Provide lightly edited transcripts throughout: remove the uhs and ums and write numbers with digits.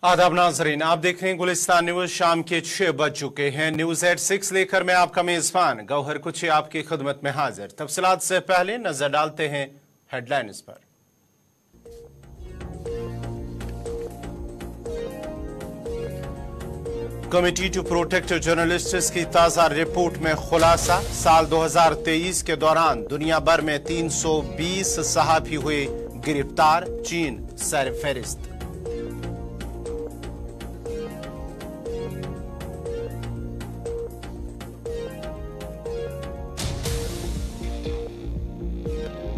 आदाब नाजरीन, आप देख रहे हैं गुलिस्तान न्यूज। शाम के 6 बज चुके हैं। न्यूज एट 6 लेकर मैं आपका मेजबान गौहर कुछ आपकी खिदमत में हाजिर। तफसीलात से पहले नजर डालते हैं हेडलाइंस पर। कमिटी टू प्रोटेक्ट जर्नलिस्ट्स की ताजा रिपोर्ट में खुलासा, साल 2023 के दौरान दुनिया भर में 320 सहाफी हुए गिरफ्तार, चीन सरफहरिस्त।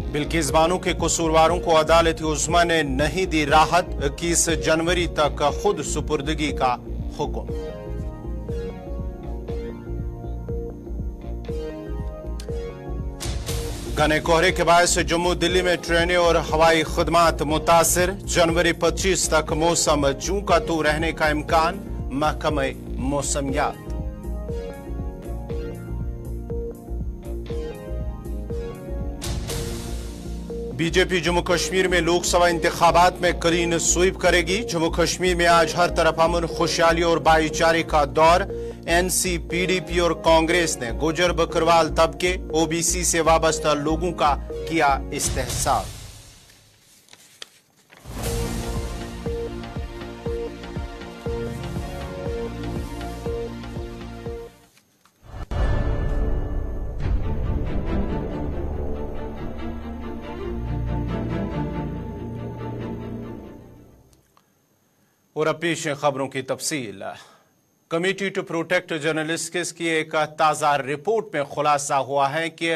बिल्किस बानो के कसूरवारों को अदालत उज़्मा ने नहीं दी राहत, 21 जनवरी तक खुद सुपुर्दगी का हुक्म। घने कोहरे के बायस जम्मू दिल्ली में ट्रेनें और हवाई खदमात मुतासिर, जनवरी 25 तक मौसम जूं का तू रहने का इम्कान, महकमे मौसमियात। बीजेपी जम्मू कश्मीर में लोकसभा इंतखाबात में क्लीन स्वीप करेगी। जम्मू कश्मीर में आज हर तरफ अमन, खुशहाली और भाईचारे का दौर। एनसी, पीडीपी और कांग्रेस ने गुजर बकरवाल तबके, ओबीसी से वाबस्ता लोगों का किया इस्तेहसान। और अब पेश खबरों की तफसील। कमेटी टू प्रोटेक्ट जर्नलिस्ट्स की एक ताज़ा रिपोर्ट में खुलासा हुआ है कि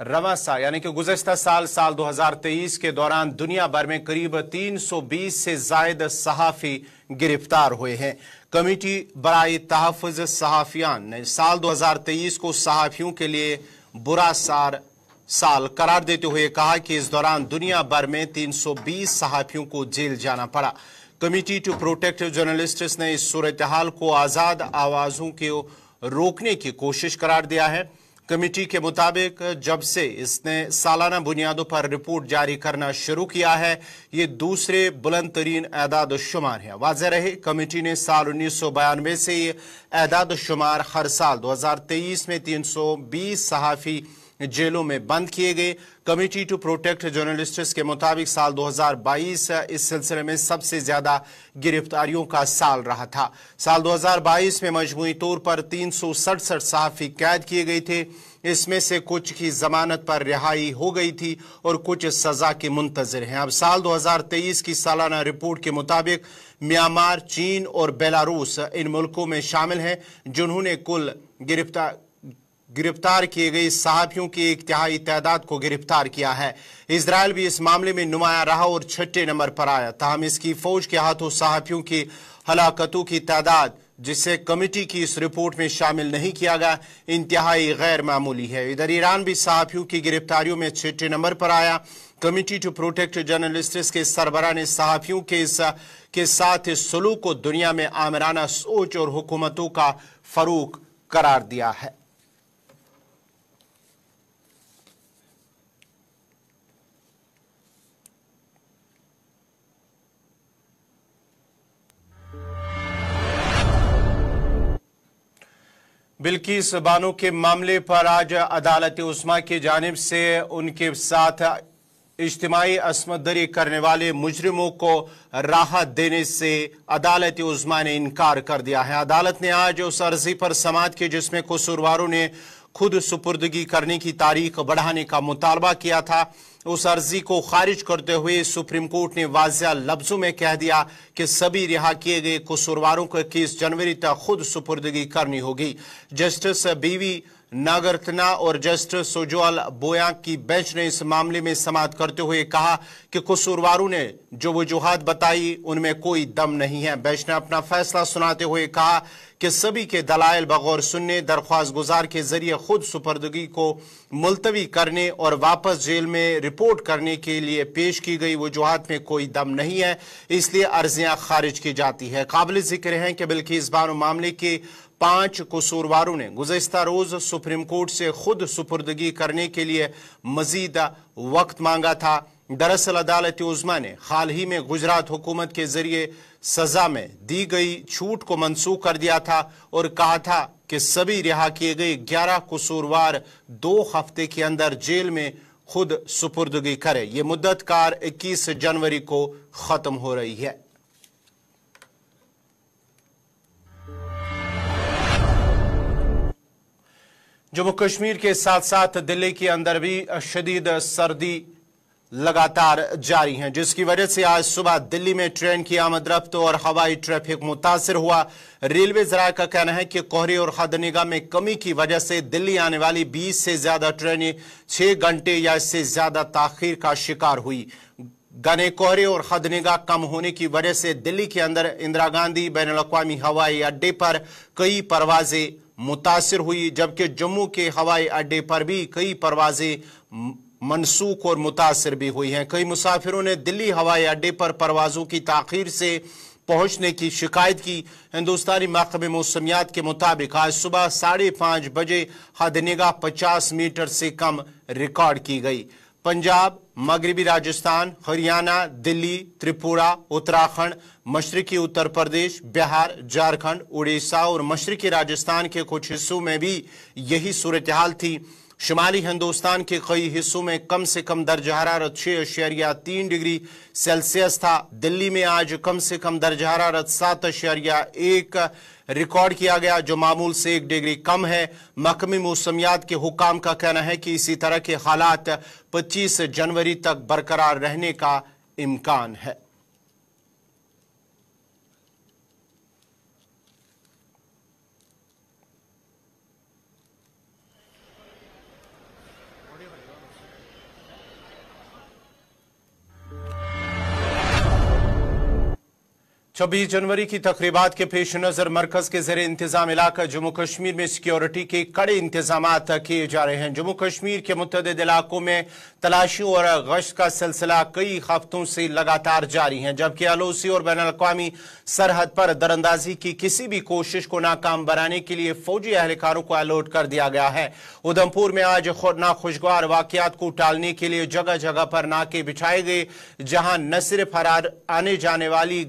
रवां साल यानी कि गुज़श्ता साल 2023 के दौरान दुनिया भर में करीब 320 से जायद सहाफ़ी गिरफ्तार हुए हैं। कमेटी बराए तहफ़्फ़ुज़ सहाफ़ियान ने साल 2023 को सहाफ़ियों के लिए बुरा साल करार देते हुए कहा कि इस दौरान दुनिया भर में 320 सहाफ़ियों को जेल जाना पड़ा। कमेटी टू प्रोटेक्ट जर्नलिस्ट्स ने इस सूरत हाल को आज़ाद आवाज़ों को रोकने की कोशिश करार दिया है। कमेटी के मुताबिक जब से इसने सालाना बुनियादों पर रिपोर्ट जारी करना शुरू किया है, ये दूसरे बुलंद तरीन एदाद शुमार है। वाज़ेह रहे, कमेटी ने साल 1992 से ये एदाद शुमार हर साल 2023 में 320 सहाफ़ी जेलों में बंद किए गए। कमेटी टू प्रोटेक्ट जर्नलिस्ट्स के मुताबिक साल 2022 इस सिलसिले में सबसे ज्यादा गिरफ्तारियों का साल रहा था। साल 2022 में मजमूई तौर पर 367 सहाफ़ी कैद किए गए थे। इसमें से कुछ की जमानत पर रिहाई हो गई थी और कुछ सजा के मुंतजर हैं। अब साल 2023 की सालाना रिपोर्ट के मुताबिक म्यांमार, चीन और बेलारूस इन मुल्कों में शामिल हैं जिन्होंने कुल गिरफ्तार किए गए सहाफ़ियों की एक तिहाई तादाद को गिरफ्तार किया है। इजराइल भी इस मामले में नुमाया रहा और 6ठे नंबर पर आया। ताहम इसकी फौज के हाथों सहाफ़ियों की हलाकतों की तादाद, जिसे कमेटी की इस रिपोर्ट में शामिल नहीं किया गया, इंतहाई गैर मामूली है। इधर ईरान भी सहाफ़ियों की गिरफ्तारियों में 6ठे नंबर पर आया। कमेटी टू प्रोटेक्ट जर्नलिस्ट्स के सरबराह ने सहाफ़ियों के साथ इस सलूक को दुनिया में आमराना सोच और हुकूमतों का फरूक करार दिया है। बिल्किस बानो के मामले पर आज अदालत उज़्मा की जानिब से उनके साथ इज्तिमाई असमत दरी करने वाले मुजरिमों को राहत देने से अदालत उज़्मा ने इनकार कर दिया है। अदालत ने आज उस अर्जी पर समाअत की जिसमें कसूरवारों ने खुद सुपुर्दगी करने की तारीख बढ़ाने का मुतालबा किया था। उस अर्जी को खारिज करते हुए सुप्रीम कोर्ट ने वाज़ेह लफ्जों में कह दिया कि सभी रिहा किए गए कसूरवारों को 21 जनवरी तक खुद सुपुर्दगी करनी होगी। जस्टिस बीवी नागरतना और जस्टिस सोजवाल बोया की बेंच ने इस मामले में समाअत करते हुए कहा कि कसूरवारों ने जो वजूहात बताई उनमें कोई दम नहीं है। बेंच ने अपना फैसला सुनाते हुए कहा कि सभी के दलाइल बगौर सुनने दरख्वास्त गुजार के जरिए खुद सुपुर्दगी को मुलतवी करने और वापस जेल में रिपोर्ट करने के लिए पेश की गई वजूहात में कोई दम नहीं है, इसलिए अर्जियां खारिज की जाती है। काबिल जिक्र है कि बिल्किस बानो मामले के 5 कसूरवारों ने गुज़श्ता रोज सुप्रीम कोर्ट से खुद सुपुर्दगी करने के लिए मजीद वक्त मांगा था। दरअसल अदालत उज़्मा ने हाल ही में गुजरात हुकूमत के जरिए सजा में दी गई छूट को मंसूख कर दिया था और कहा था कि सभी रिहा किए गए 11 कसूरवार 2 हफ्ते के अंदर जेल में खुद सुपुर्दगी करें। ये मुद्दत कार 21 जनवरी को खत्म हो रही है। जम्मू कश्मीर के साथ साथ दिल्ली के अंदर भी शदीद सर्दी लगातार जारी है, जिसकी वजह से आज सुबह दिल्ली में ट्रेन की आमद रफ्त और हवाई ट्रैफिक मुतासिर हुआ। रेलवे ज़राए का कहना है कि कोहरे और खदनिगाह में कमी की वजह से दिल्ली आने वाली 20 से ज्यादा ट्रेनें 6 घंटे या इससे ज्यादा ताखीर का शिकार हुई। घने कोहरे और खदनिगाह कम होने की वजह से दिल्ली के अंदर इंदिरा गांधी बैनुल-अक़वामी हवाई अड्डे पर कई परवाजें मुतासिर हुई, जबकि जम्मू के हवाई अड्डे पर भी कई परवाजें मनसूख और मुतासिर भी हुई हैं। कई मुसाफिरों ने दिल्ली हवाई अड्डे पर परवाजों की ताखीर से पहुंचने की शिकायत की। हिंदुस्तानी महकमे मौसमियात के मुताबिक आज सुबह 5:30 बजे हदनिगाह 50 मीटर से कम रिकॉर्ड की गई। पंजाब, मगरबी राजस्थान, हरियाणा, दिल्ली, त्रिपुरा, उत्तराखंड, मशरकी उत्तर प्रदेश, बिहार, झारखंड, उड़ीसा और मशरकी राजस्थान के कुछ हिस्सों में भी यही सूरत हाल थी। शुमाली हिंदुस्तान के कई हिस्सों में कम से कम दर्ज हरारत 6.3 डिग्री सेल्सियस था। दिल्ली में आज कम से कम दर्ज हरारत 7.1 रिकॉर्ड किया गया, जो मामूल से 1 डिग्री कम है। महकमे मौसमियात के हुकाम का कहना है कि इसी तरह के हालात 25 जनवरी तक बरकरार रहने का इम्कान है। छब्बीस जनवरी की तकरीबात के पेश नजर मरकज के ज़रिए इंतजाम इलाका जम्मू कश्मीर में सिक्योरिटी के कड़े इंतजाम किए जा रहे हैं। जम्मू कश्मीर के मुतअद्दिद इलाकों में तलाशी और गश्त का सिलसिला कई हफ्तों से लगातार जारी है, जबकि एलओसी और बैनुल-अक़वामी सरहद पर दरअंदाजी की किसी भी कोशिश को नाकाम बनाने के लिए फौजी एहलकारों को अलर्ट कर दिया गया है। उधमपुर में आज नाखुशगवार वाकयात को टालने के लिए जगह जगह पर नाके बिछाए गए, जहां न सिर्फ आने जाने वाली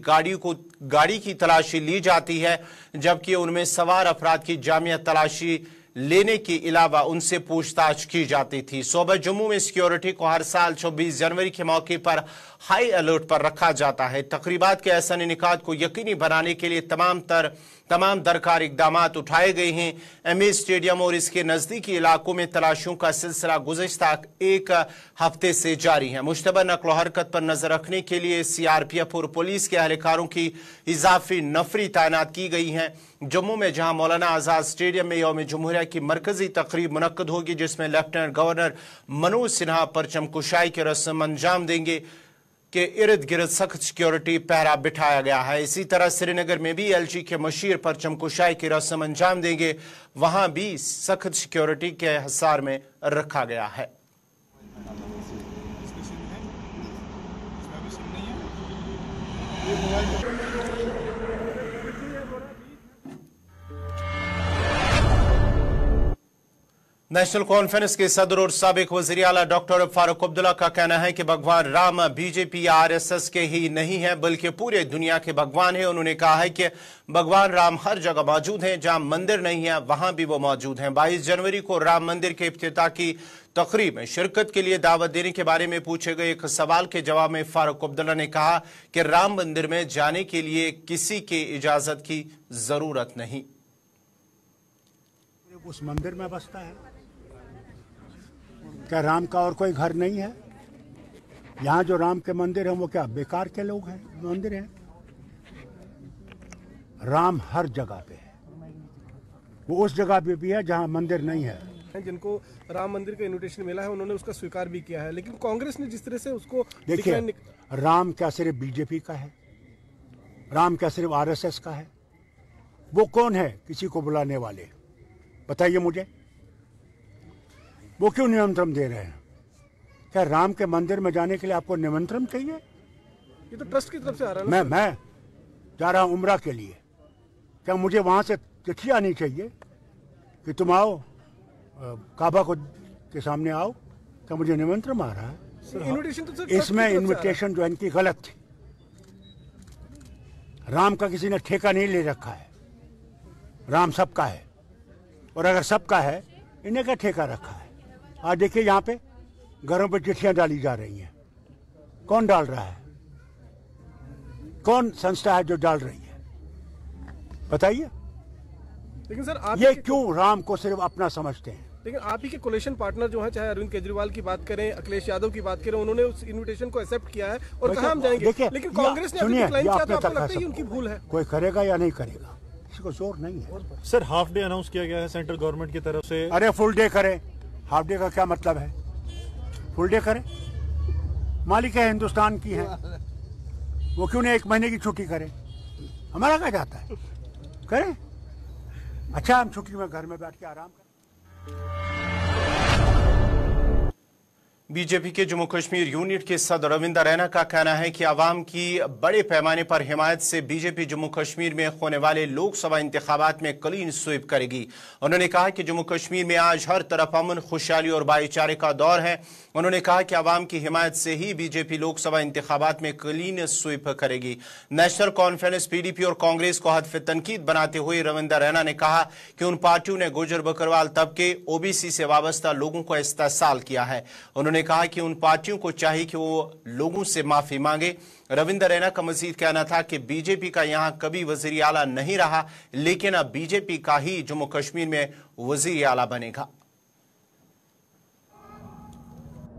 गाड़ी की तलाशी ली जाती है, जबकि उनमें सवार अफराद की जामिया तलाशी लेने के अलावा उनसे पूछताछ की जाती थी। सूबा जम्मू में सिक्योरिटी को हर साल 26 जनवरी के मौके पर हाई अलर्ट पर रखा जाता है। तकरीबात के ऐसे इनेकाद को यकीनी बनाने के लिए तमाम दरकार इकदाम उठाए गए हैं। एमए स्टेडियम और इसके नजदीकी इलाकों में तलाशियों का सिलसिला गुज़श्ता 1 हफ्ते से जारी है। मुश्तबा नक्ल हरकत पर नजर रखने के लिए सीआरपीएफ और पुलिस के एहलकारों की इजाफी नफरी तैनात की गई है। जम्मू में जहां मौलाना आजाद स्टेडियम में यौम जमहूरिया की मरकजी तकरीब मुनक्कद होगी, जिसमें लेफ्टिनेंट गवर्नर मनोज सिन्हा परचम कुशाई की रस्म अंजाम देंगे के इर्द गिर्द सख्त सिक्योरिटी पहरा बिठाया गया है। इसी तरह श्रीनगर में भी एलजी के मशीर परचम कुशाई की रस्म अंजाम देंगे, वहां भी सख्त सिक्योरिटी के हिसार में रखा गया है। नेशनल कॉन्फ्रेंस के सदर और साबिक वज़ीर आला डॉक्टर फारूक अब्दुल्ला का कहना है कि भगवान राम बीजेपी या आरएसएस के ही नहीं है, बल्कि पूरे दुनिया के भगवान है। उन्होंने कहा है कि भगवान राम हर जगह मौजूद हैं, जहां मंदिर नहीं है वहां भी वो मौजूद हैं। 22 जनवरी को राम मंदिर के इफ्तिताह की तकरीब में शिरकत के लिए दावत देने के बारे में पूछे गए एक सवाल के जवाब में फारूक अब्दुल्ला ने कहा कि राम मंदिर में जाने के लिए किसी के इजाजत की जरूरत नहीं। उस मंदिर में बसता है, क्या राम का और कोई घर नहीं है? यहाँ जो राम के मंदिर हैं वो क्या बेकार के लोग हैं, मंदिर हैं? राम हर जगह पे है, वो उस जगह पे भी है जहाँ मंदिर नहीं है। जिनको राम मंदिर का इन्विटेशन मिला है उन्होंने उसका स्वीकार भी किया है, लेकिन कांग्रेस ने जिस तरह से उसको देखिए, राम क्या सिर्फ बीजेपी का है? राम क्या सिर्फ आरएसएस का है? वो कौन है किसी को बुलाने वाले? बताइए मुझे, वो क्यों निमंत्रण दे रहे हैं? क्या राम के मंदिर में जाने के लिए आपको निमंत्रण चाहिए? ये तो ट्रस्ट की तरफ से आ रहा है। मैं जा रहा हूं उम्रा के लिए, क्या मुझे वहां से चिट्ठी आनी चाहिए कि तुम आओ, काबा को के सामने आओ, क्या मुझे निमंत्रण मारा है? इन्विटेशन तो सर इसमें इन्विटेशन जो इनकी गलत थी। राम का किसी ने ठेका नहीं ले रखा है, राम सबका है, और अगर सबका है इन्हें क्या ठेका रखा है? आज देखिए यहाँ पे घरों पे चिट्ठियां डाली जा रही हैं, कौन डाल रहा है? कौन संस्था है जो डाल रही है? बताइए। लेकिन सर आप ये क्यों राम को सिर्फ अपना समझते हैं? लेकिन आप ही के कोलेशन पार्टनर जो हैं, चाहे अरविंद केजरीवाल की बात करें, अखिलेश यादव की बात करें, उन्होंने उस इन्विटेशन को एक्सेप्ट किया है और कहा हम जाएंगे। लेकिन कांग्रेस ने अभी डिक्लाइन किया, तो आपको लगता है कि उनकी भूल है? कोई करेगा या नहीं करेगा, किसी को जोर नहीं है। सर हाफ डे अनाउंस किया गया है सेंट्रल गवर्नमेंट की तरफ से। अरे फुल डे करे, हाफ डे का क्या मतलब है? फुल डे करे, मालिक है हिंदुस्तान की है, वो क्यों नहीं 1 महीने की छुट्टी करे? हमारा क्या जाता है, करें। अच्छा हम छुट्टी में घर में बैठ के आराम करें। बीजेपी के जम्मू कश्मीर यूनिट के सदर रविंदर रैना का कहना है कि आवाम की बड़े पैमाने पर हिमायत से बीजेपी जम्मू कश्मीर में होने वाले लोकसभा इंतखाबात में क्लीन स्वीप करेगी। उन्होंने कहा कि जम्मू कश्मीर में आज हर तरफ अमन, खुशहाली और भाईचारे का दौर है। उन्होंने कहा कि आवाम की हिमायत से ही बीजेपी लोकसभा इंतखाबात में क्लीन स्वीप करेगी। नेशनल कॉन्फ्रेंस पीडीपी और कांग्रेस को हदफ तनकीद बनाते हुए रविंदर रैना ने कहा कि उन पार्टियों ने गुर्जर बकरवाल तबके, ओबीसी से वाबस्ता लोगों को इस्तेसाल किया है। उन्होंने कहा कि उन पार्टियों को चाहिए कि वो लोगों से माफी मांगे। रविंदर रैना का मजीद कहना था कि बीजेपी का यहां कभी वजीर आला नहीं रहा, लेकिन अब बीजेपी का ही जम्मू कश्मीर में वजीर आला बनेगा।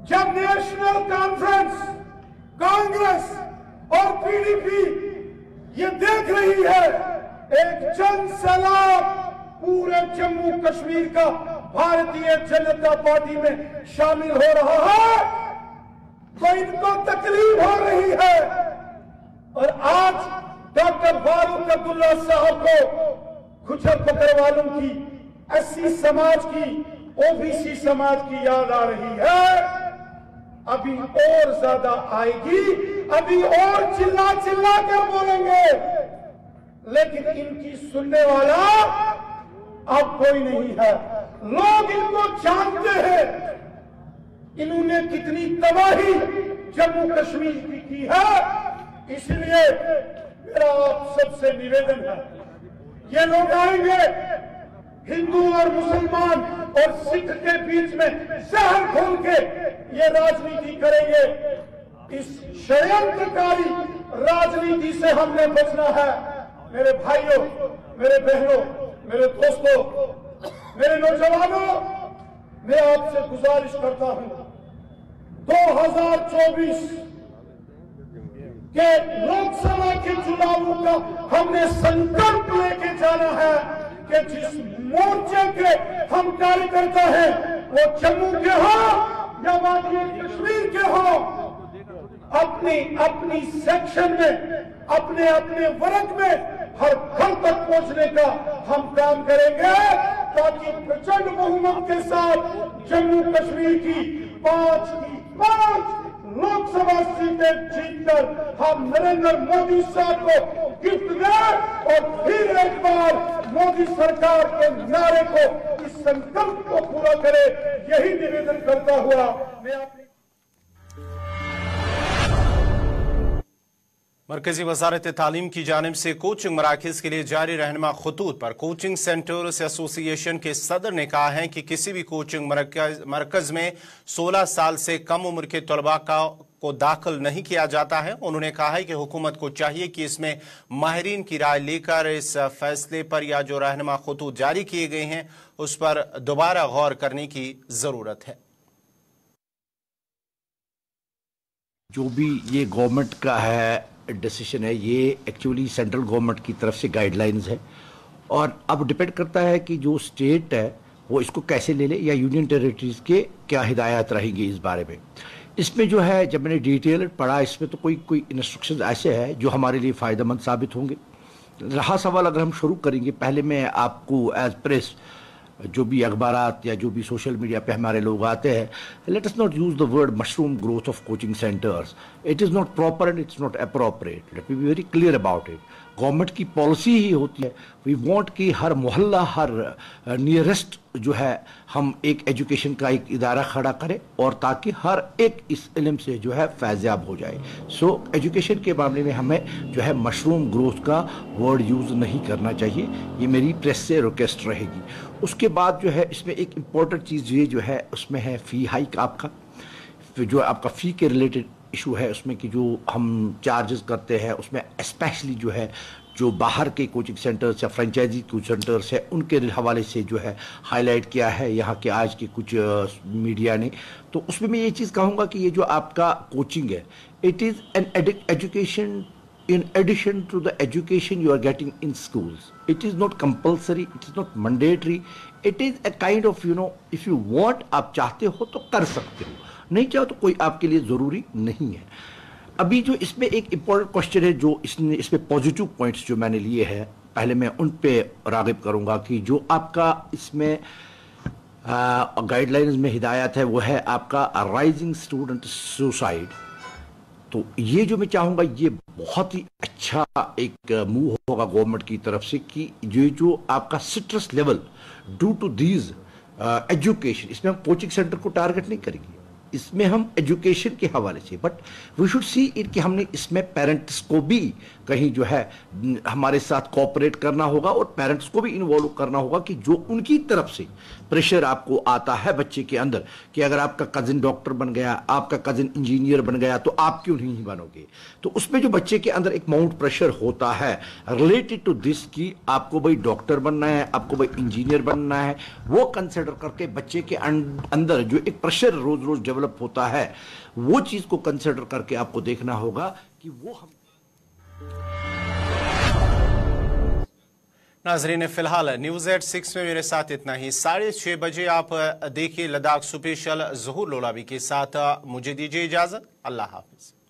जब नेशनल कॉन्फ्रेंस, कांग्रेस और पीडीपी ये देख रही है एक जन सैलाब पूरे जम्मू कश्मीर का भारतीय जनता पार्टी में शामिल हो रहा है, तो इनको तकलीफ हो रही है। और आज डॉक्टर फारूक अब्दुल्ला साहब को गुर्जर बकरवालों की, एससी समाज की, ओबीसी समाज की याद आ रही है। अभी और ज्यादा आएगी, अभी और चिल्ला चिल्ला कर बोलेंगे, लेकिन इनकी सुनने वाला अब कोई नहीं है। लोग इनको जानते हैं, इन्होंने कितनी तबाही जम्मू कश्मीर की है। इसलिए मेरा आप सबसे निवेदन है, ये लोग आएंगे हिंदू और मुसलमान और सिख के बीच में जहर घोल के ये राजनीति करेंगे। इस षड्यंत्रकारी राजनीति से हमने बचना है। मेरे भाइयों, मेरे बहनों, मेरे दोस्तों, मेरे नौजवानों, मैं आपसे गुजारिश करता हूं, 2024 के लोकसभा के चुनावों का हमने संकल्प लेके जाना है कि जिस मोर्चे के हम कार्यकर्ता हैं वो जम्मू के हो या वादी कश्मीर के हो, अपनी अपनी सेक्शन में, अपने अपने वर्ग में हर घर तक पहुंचने का हम काम करेंगे, ताकि प्रचंड बहुमत के साथ जम्मू कश्मीर की 5 लोकसभा सीटें जीतकर हम नरेंद्र मोदी साहब को गिफ्ट दें और फिर एक बार मोदी सरकार के नारे को, इस संकल्प को पूरा करें। यही निवेदन करता हुआ मैं अपनी मरकजी वजारत तालीम की जानिब से कोचिंग मराकज के लिए जारी रहनुमा खतूत पर कोचिंग सेंटर्स एसोसिएशन के सदर ने कहा है कि किसी भी कोचिंग मरकज में 16 साल से कम उम्र के तलबा को दाखिल नहीं किया जाता है। उन्होंने कहा है कि हुकूमत को चाहिए कि इसमें माहिरीन की राय लेकर इस फैसले पर या जो रहनुमा खतूत जारी किए गए हैं उस पर दोबारा गौर करने की जरूरत है। जो भी ये गवर्नमेंट का है डिसीजन है, ये एक्चुअली सेंट्रल गवर्नमेंट की तरफ से गाइडलाइंस है और अब डिपेंड करता है कि जो स्टेट है वो इसको कैसे ले ले या यूनियन टेरिटरीज के क्या हिदायत रहेंगी इस बारे में। इसमें जो है जब मैंने डिटेल पढ़ा इसमें तो कोई इंस्ट्रक्शंस ऐसे हैं जो हमारे लिए फ़ायदेमंद साबित होंगे। रहा सवाल अगर हम शुरू करेंगे, पहले मैं आपको एज प्रेस जो भी अखबारात या जो भी सोशल मीडिया पे हमारे लोग आते हैं, let us not use the word mushroom growth of coaching centres. It is not proper and it's not appropriate. Let me be very clear about it. Government की पॉलिसी ही होती है। वी वांट कि हर मोहल्ला, हर नियरेस्ट जो है हम एक education का एक इदारा खड़ा करें और ताकि हर एक इस इल्म से जो है फैज़याब हो जाए। सो एजुकेशन के मामले में हमें जो है मशरूम ग्रोथ का वर्ड यूज़ नहीं करना चाहिए। ये मेरी प्रेस से रिक्वेस्ट रहेगी। उसके बाद जो है इसमें एक इम्पॉर्टेंट चीज़ ये जो है उसमें है फ़ी हाइक। आपका जो आपका फ़ी के रिलेटेड इशू है उसमें कि जो हम चार्जेस करते हैं उसमें स्पेशली जो है जो बाहर के कोचिंग सेंटर्स या फ्रेंचाइजी कोचिंग सेंटर्स है उनके हवाले से जो है हाईलाइट किया है यहाँ के आज के कुछ मीडिया ने। तो उसमें मैं ये चीज़ कहूँगा कि ये जो आपका कोचिंग है, it is an education in addition to the education you are getting in schools. It is not compulsory, it is not mandatory, it is a kind of, you know, if you want, आप चाहते हो तो कर सकते हो, नहीं चाहो तो कोई आपके लिए ज़रूरी नहीं है। अभी जो इसमें एक इम्पॉर्टेंट क्वेश्चन है जो इसमें पॉजिटिव पॉइंट्स जो मैंने लिए हैं, पहले मैं उन पे राग़िब करूँगा कि जो आपका इसमें गाइडलाइंस में हिदायत है वो है आपका राइजिंग स्टूडेंट सुसाइड। तो ये जो मैं चाहूँगा ये बहुत ही अच्छा एक मूव होगा गवर्नमेंट की तरफ से कि ये जो आपका stress level due to these education, इसमें हम कोचिंग सेंटर को टारगेट नहीं करेंगे, इसमें हम एजुकेशन के हवाले से, but we should see it कि हमने इसमें पेरेंट्स को भी कहीं जो है हमारे साथ कोऑपरेट करना होगा और पेरेंट्स को भी इन्वॉल्व करना होगा कि जो उनकी तरफ से प्रेशर आपको आता है बच्चे के अंदर कि अगर आपका कजिन डॉक्टर बन गया, आपका कजिन इंजीनियर बन गया तो आप क्यों नहीं बनोगे। तो उसमें जो बच्चे के अंदर एक माउंट प्रेशर होता है रिलेटेड टू दिस कि आपको भाई डॉक्टर बनना है, आपको भाई इंजीनियर बनना है, वो कंसिडर करके बच्चे के अंदर जो एक प्रेशर रोज रोज डेवलप होता है वो चीज को कंसिडर करके आपको देखना होगा कि वो हम। नाजरीन, फिलहाल न्यूज़ एट 6 में मेरे साथ इतना ही। 6:30 बजे आप देखिए लद्दाख स्पेशल ज़हूर लोलाबी के साथ। मुझे दीजिए इजाज़त। अल्लाह हाफिज़।